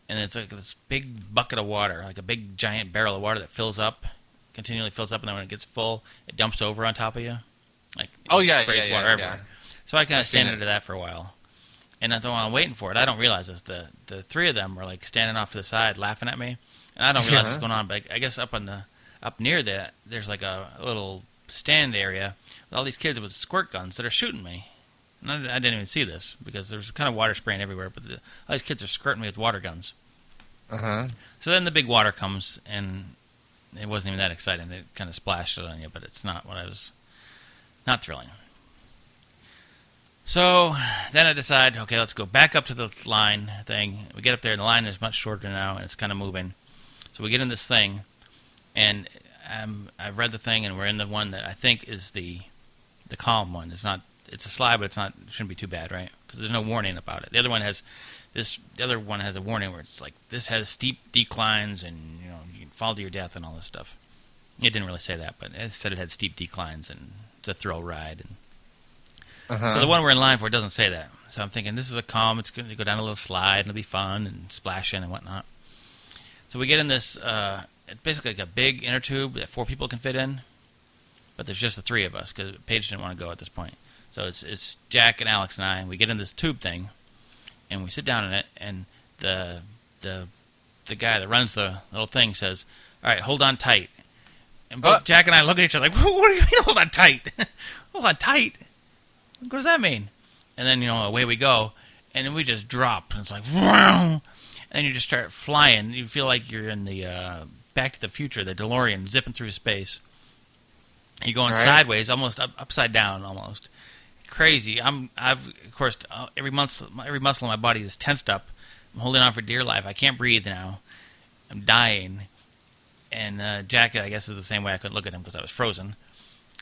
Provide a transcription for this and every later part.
and it's like this big bucket of water, like a big giant barrel of water that continually fills up, and then when it gets full, it dumps over on top of you. Like, Oh it yeah, yeah, sprays water yeah, yeah. everywhere. So I kind I of seen stand it. under that for a while. And that's while I'm waiting for it, I don't realize this. The three of them were like standing off to the side, laughing at me, and I don't realize what's Yeah. going on. But I guess up near that, there's like a little stand area with all these kids with squirt guns that are shooting me. And I didn't even see this because there's kind of water spraying everywhere. But all these kids are skirting me with water guns. Uh-huh. So then the big water comes, and it wasn't even that exciting. It kind of splashed it on you, but it's not what I was. Not thrilling. So then I decide, okay, let's go back up to the line thing. We get up there, and the line is much shorter now, and it's kind of moving. So we get in this thing, and I've read the thing, and we're in the one that I think is the calm one. It's not. It's a slide, but it's not. It shouldn't be too bad, right? Because there's no warning about it. The other one has this. The other one has a warning where it's like this has steep declines, and you can fall to your death and all this stuff. It didn't really say that, but it said it had steep declines and it's a thrill ride. And Uh-huh. so the one we're in line for doesn't say that. So I'm thinking this is a calm. It's going to go down a little slide and it'll be fun and splashing and whatnot. So we get in this. It's basically like a big inner tube that 4 people can fit in, but there's just the 3 of us because Paige didn't want to go at this point. So it's Jack and Alex and I, and we get in this tube thing, and we sit down in it, and the guy that runs the little thing says, "All right, hold on tight." And both Jack and I look at each other like, "What do you mean hold on tight? Hold on tight? What does that mean?" And then away we go, and then we just drop, and it's like, "Vroom," and you just start flying. You feel like you're in the Back to the Future, the DeLorean zipping through space. You're going sideways, almost upside down, almost crazy. I've of course every muscle in my body is tensed up. I'm holding on for dear life. I can't breathe now. I'm dying. And Jack, I guess, is the same way. I couldn't look at him because I was frozen.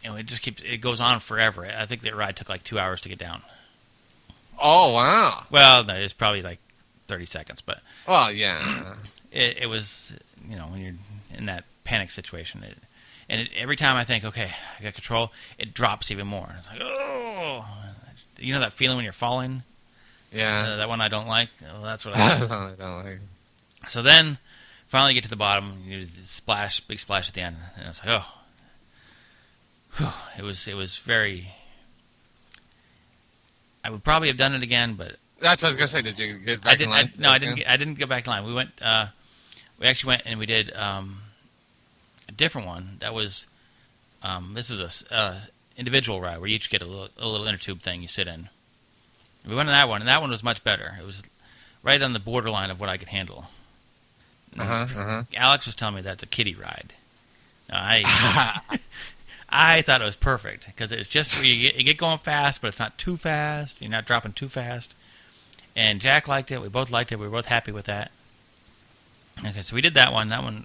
And it just keeps. It goes on forever. I think that ride took like 2 hours to get down. Oh wow. Well, no, it's probably like 30 seconds, but Well, yeah. it was when you're in that panic situation. Every time I think, okay, I got control, it drops even more. It's like, oh, you know that feeling when you're falling? Yeah. That one I don't like. Well, that's what I I don't like. So then, finally get to the bottom. You do this splash, big splash at the end, and it's like, oh, whew. It was very. I would probably have done it again, but That's what I was gonna say. Did you get back in line? I didn't. I didn't go back in line. We went. We actually went and we did a different one. That was. This is a individual ride where you each get a little inner tube thing you sit in. We went on that one, and that one was much better. It was right on the borderline of what I could handle. Alex was telling me that's a kiddie ride. I thought it was perfect because it's just where you get going fast, but it's not too fast. You're not dropping too fast. And Jack liked it. We both liked it. We were both happy with that. Okay, so we did that one. That one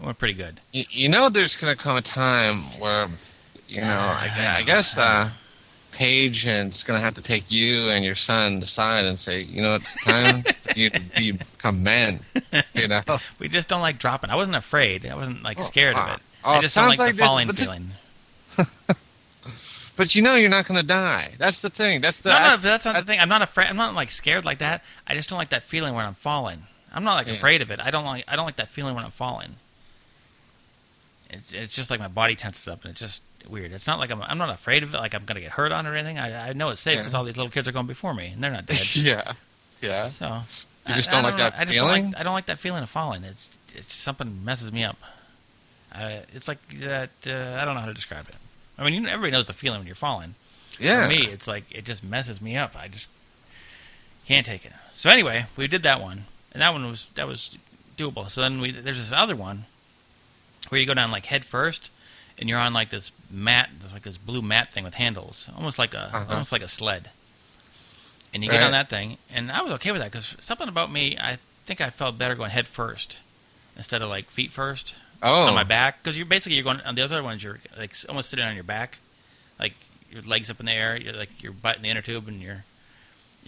went pretty good. You know, there's gonna come a time where, I guess Paige is gonna have to take you and your son aside and say, it's time for you to become men. We just don't like dropping. I wasn't afraid. I wasn't scared of it. Oh, I just don't sounds like the like falling this- feeling. But you're not gonna die. That's the thing. That's No, that's not the thing. I'm not afraid. I'm not scared like that. I just don't like that feeling when I'm falling. I'm not afraid of it. I don't like that feeling when I'm falling. It's just like my body tenses up and it's just weird. It's not like I'm not afraid of it. Like I'm gonna get hurt on or anything. I know it's safe because all these little kids are going before me and they're not dead. Yeah. So You just don't like that feeling? I don't like that feeling of falling. It's something messes me up. It's like that. I don't know how to describe it. I mean, everybody knows the feeling when you're falling. Yeah. For me, it's like it just messes me up. I just can't take it. So anyway, we did that one, and that was doable. So then there's this other one where you go down head first, and you're on this mat, this blue mat thing with handles, almost like a sled. And you get on that thing, and I was okay with that because something about me, I think I felt better going head first instead of feet first. Oh. On my back, because you're going on the other ones. You're almost sitting on your back, your legs up in the air. You're your butt in the inner tube, and you're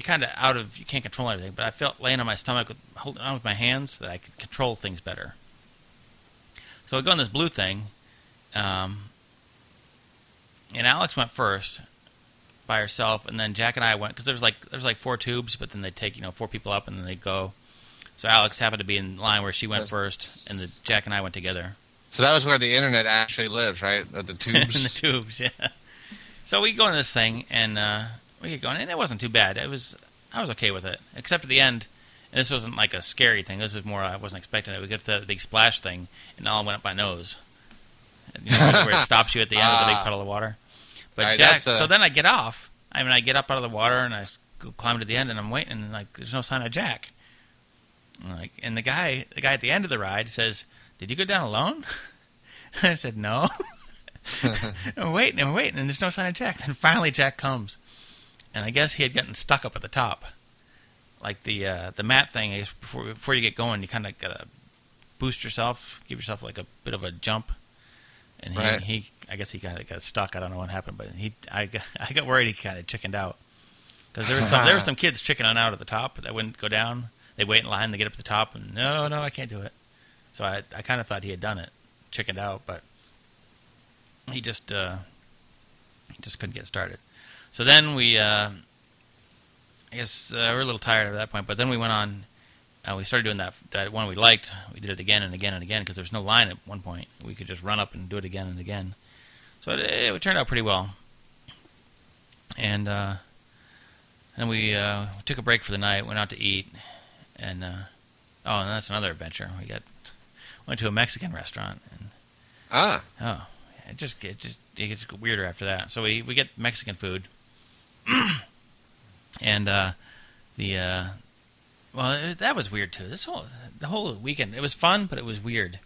kind of you can't control everything. But I felt laying on my stomach, holding on with my hands, that I could control things better. So I go on this blue thing, and Alex went first by herself, and then Jack and I went because there's 4 tubes, but then they take 4 people up, and then they go. So Alex happened to be in line where she went first, and Jack and I went together. So that was where the internet actually lives, right? At the tubes. In the tubes, yeah. So we go into this thing, and we get going, and it wasn't too bad. I was okay with it, except at the end. And this wasn't like a scary thing. This was more I wasn't expecting it. We get to the big splash thing, and it all went up my nose. You know, where it stops you at the end of the big puddle of water. But right, Jack, so then I get off. I mean, I get up out of the water, and I go climb to the end, and I'm waiting, and like, there's no sign of Jack. And the guy at the end of the ride says, "Did you go down alone?" I said, "No." I'm waiting, and there's no sign of Jack. Then finally Jack comes. And I guess he had gotten stuck up at the top. Like the mat thing, I guess before you get going, you kind of got to boost yourself, give yourself like a bit of a jump. And he I guess he kind of got stuck. I don't know what happened, but I got worried he kind of chickened out. Because there were some kids chickening out at the top that wouldn't go down. They wait in line, they get up to the top, and no, I can't do it. So I kind of thought he had done it, chickened out, but he just couldn't get started. So then we, I guess we were a little tired at that point, but then we went on, we started doing that one we liked. We did it again and again and again because there was no line at one point. We could just run up and do it again and again. So it turned out pretty well. And then we took a break for the night, went out to eat, and and that's another adventure. We went to a Mexican restaurant. It gets weirder after that. So we get Mexican food, and that was weird too. The whole weekend, it was fun, but it was weird.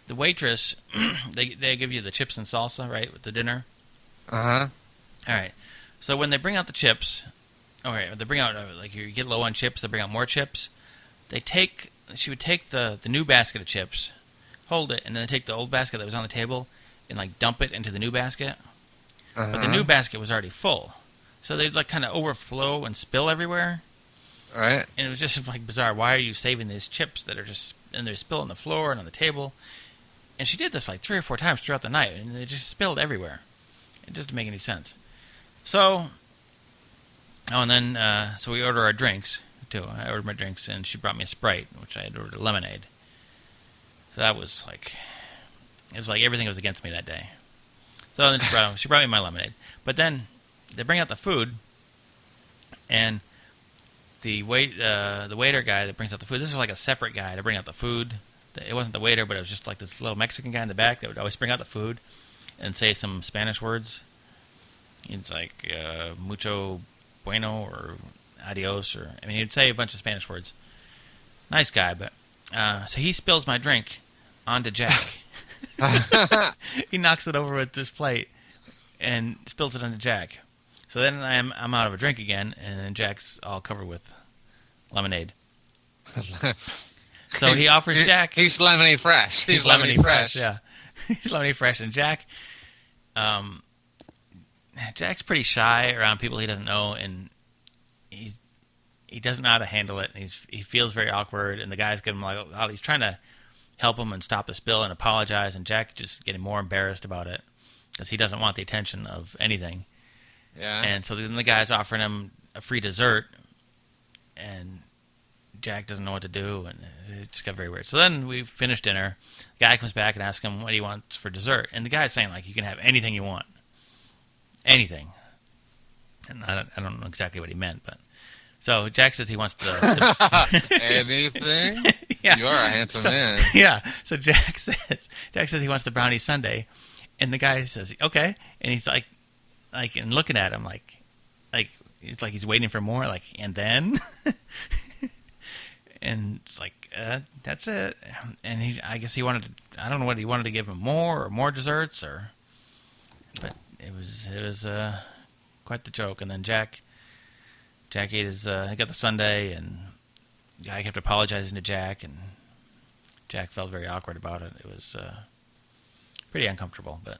The waitress, they give you the chips and salsa, right, with the dinner. All right. So when they bring out the chips, they bring out like you get low on chips, they bring out more chips. She would take the new basket of chips, hold it, and then take the old basket that was on the table and like dump it into the new basket. But the new basket was already full. So they'd like kind of overflow and spill everywhere. All right. And it was just like bizarre. Why are you saving these chips that are and they're spilling on the floor and on the table? And she did this like 3 or 4 times throughout the night, and they just spilled everywhere. It doesn't make any sense. So, and then so we order our drinks too. I ordered my drinks, and she brought me a Sprite, which I had ordered a lemonade. So that was like, it was like everything was against me that day. So then she brought me my lemonade. But then they bring out the food, and the waiter guy that brings out the food, this is like a separate guy to bring out the food. It wasn't the waiter, but it was just like this little Mexican guy in the back that would always bring out the food and say some Spanish words. It's like mucho bueno or adios, or I mean, he'd say a bunch of Spanish words. Nice guy, but so he spills my drink onto Jack. He knocks it over with this plate and spills it onto Jack. So then I'm out of a drink again, and then Jack's all covered with lemonade. So he offers Jack. He's lemony fresh. He's lemony fresh. Yeah, he's lemony fresh, and Jack's pretty shy around people he doesn't know, and he doesn't know how to handle it, and he feels very awkward. And the guy's getting like, he's trying to help him and stop the spill and apologize, and Jack just getting more embarrassed about it because he doesn't want the attention of anything. Yeah. And so then the guy's offering him a free dessert, and Jack doesn't know what to do, and it just got very weird. So then we finish dinner. The guy comes back and asks him what he wants for dessert, and the guy's saying like, you can have anything you want, anything. And I don't know exactly what he meant, but so Jack says he wants the anything. Yeah. You are a handsome man. Yeah. So Jack says he wants the brownie sundae, and the guy says okay, and he's like and looking at him like it's like he's waiting for more, like, and then. And it's like, that's it. And I guess he wanted to, I don't know what he wanted to give him, more desserts, but it was quite the joke. And then Jack ate he got the sundae, and the guy kept apologizing to Jack, and Jack felt very awkward about it. It was pretty uncomfortable, but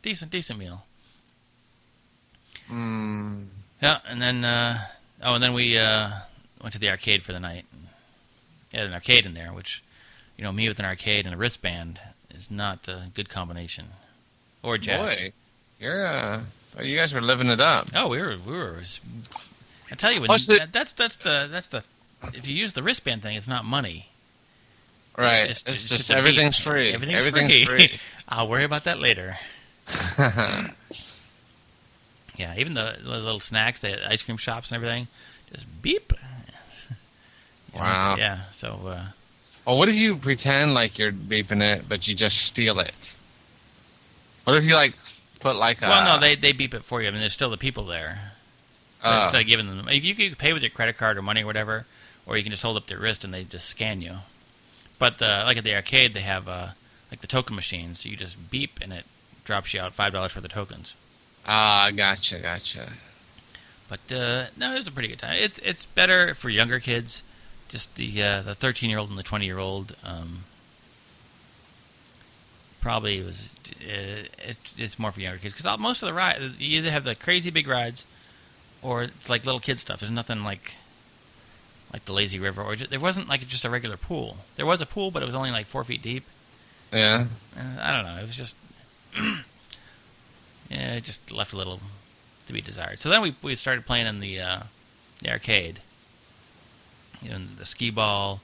decent meal. Yeah, and then we went to the arcade for the night. He had an arcade in there, which, me with an arcade and a wristband is not a good combination. Or Jack. Boy, you guys were living it up. Oh, we were. I tell you, that's the if you use the wristband thing, it's not money. Right. It's just everything's free. Everything's free. I'll worry about that later. Yeah, even the little snacks, the ice cream shops and everything, just beep. Wow. Yeah, so... well, what if you pretend like you're beeping it, but you just steal it? What if you, like, put, like, a... Well, no, they beep it for you. I mean, there's still the people there. But instead of giving them... You can pay with your credit card or money or whatever, or you can just hold up their wrist and they just scan you. But, like at the arcade, they have, like, the token machines. So you just beep and it drops you out $5 for the tokens. Ah, gotcha. But no, it was a pretty good time. It's better for younger kids. Just the 13-year-old and the 20-year-old probably was. It's more for younger kids because most of the rides, you either have the crazy big rides, or it's like little kid stuff. There's nothing like the lazy river, or there wasn't like just a regular pool. There was a pool, but it was only like 4 feet deep. Yeah. I don't know. It was just. Yeah, it just left a little to be desired. So then we started playing in the arcade. You know, the skee ball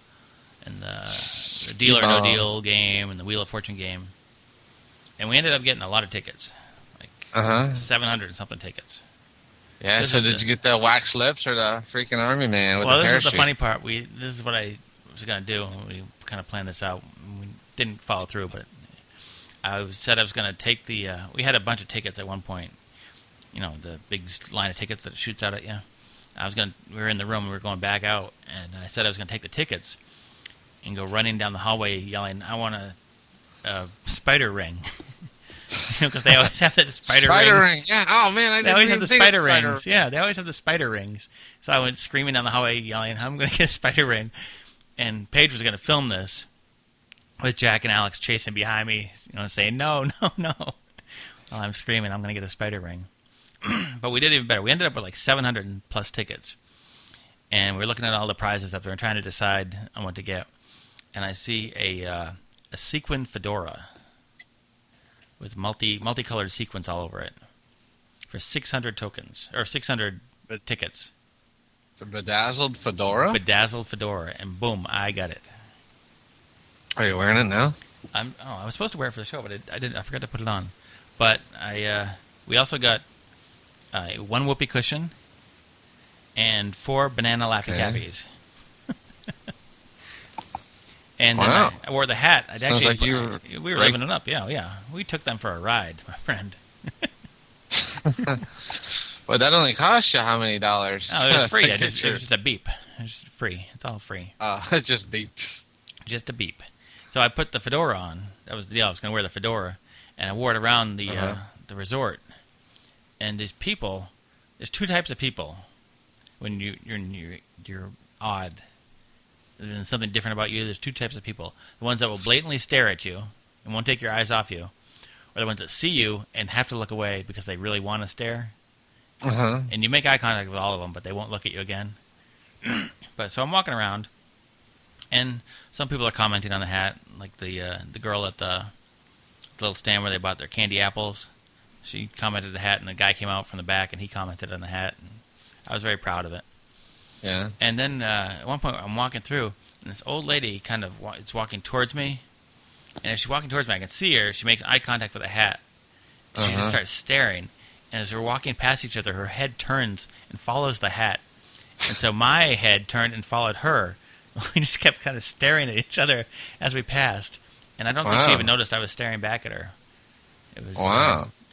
and the Deal or No Deal game and the Wheel of Fortune game. And we ended up getting a lot of tickets. Like 700 and something tickets. Yeah, so did you get the wax lips or the freaking army man with the parachute? Well, this is the funny part. This is what I was going to do. We kind of planned this out. We didn't follow through, but I said I was going to take the... we had a bunch of tickets at one point. You know, the big line of tickets that shoots out at you. We were in the room, we were going back out, and I said I was going to take the tickets and go running down the hallway yelling, I want a spider ring. Because they always have that spider ring. Yeah. Oh, man, they always have the spider rings. Yeah, they always have the spider rings. So I went screaming down the hallway yelling, I'm going to get a spider ring. And Paige was going to film this with Jack and Alex chasing behind me, saying, no. While I'm screaming, I'm going to get a spider ring. But we did even better. We ended up with like 700 plus tickets. And we were looking at all the prizes up there and trying to decide on what to get. And I see a sequin fedora with multicolored sequins all over it for 600 tokens, or 600 tickets. The bedazzled fedora? Bedazzled fedora. And boom, I got it. Are you wearing it now? I was supposed to wear it for the show, but I forgot to put it on. But we also got one whoopee cushion and 4 banana Laffy Tappies. And then I wore the hat. Sounds like we were living it up. Yeah. We took them for a ride, my friend. Well, that only cost you how many dollars? Oh, it was free. It was just a beep. It was free. It's all free. It just beeped. Just a beep. So I put the fedora on. That was the deal. I was going to wear the fedora, and I wore it around the resort. And there's 2 types of people when you're odd. There's something different about you. There's 2 types of people. The ones that will blatantly stare at you and won't take your eyes off you, or the ones that see you and have to look away because they really want to stare. And you make eye contact with all of them, but they won't look at you again. So I'm walking around, and some people are commenting on the hat, like the girl at the little stand where they bought their candy apples. She commented on the hat, and the guy came out from the back, and he commented on the hat. And I was very proud of it. Yeah. And then at one point, I'm walking through, and this old lady kind of is walking towards me. And as she's walking towards me, I can see her. She makes eye contact with the hat. And she just starts staring. And as we're walking past each other, her head turns and follows the hat. And so my head turned and followed her. We just kept kind of staring at each other as we passed. And I don't think she even noticed I was staring back at her. It was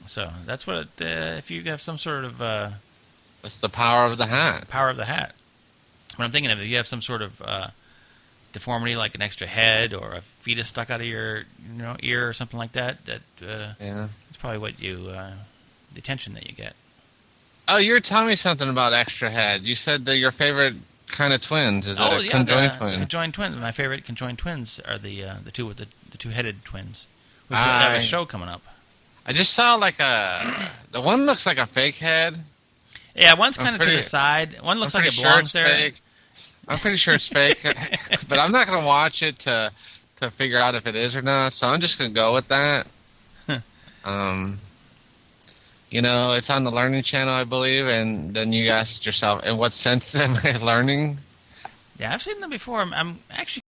so that's what if you have some sort of that's the power of the hat. Power of the hat. What I'm thinking of, if you have some sort of deformity, like an extra head or a fetus stuck out of your ear or something like that, that's probably what the attention that you get. Oh, you were telling me something about extra head. You said that your favorite kind of twins is a conjoined twin. Conjoined twins. My favorite conjoined twins are the 2 with the 2-headed twins. We have a show coming up. I just saw the one looks like a fake head. Yeah, one's kind of to the side. One looks like it belongs there. Fake. I'm pretty sure it's fake, but I'm not going to watch it to figure out if it is or not. So I'm just going to go with that. It's on the Learning Channel, I believe, and then you asked yourself, in what sense am I learning? Yeah, I've seen them before. I'm actually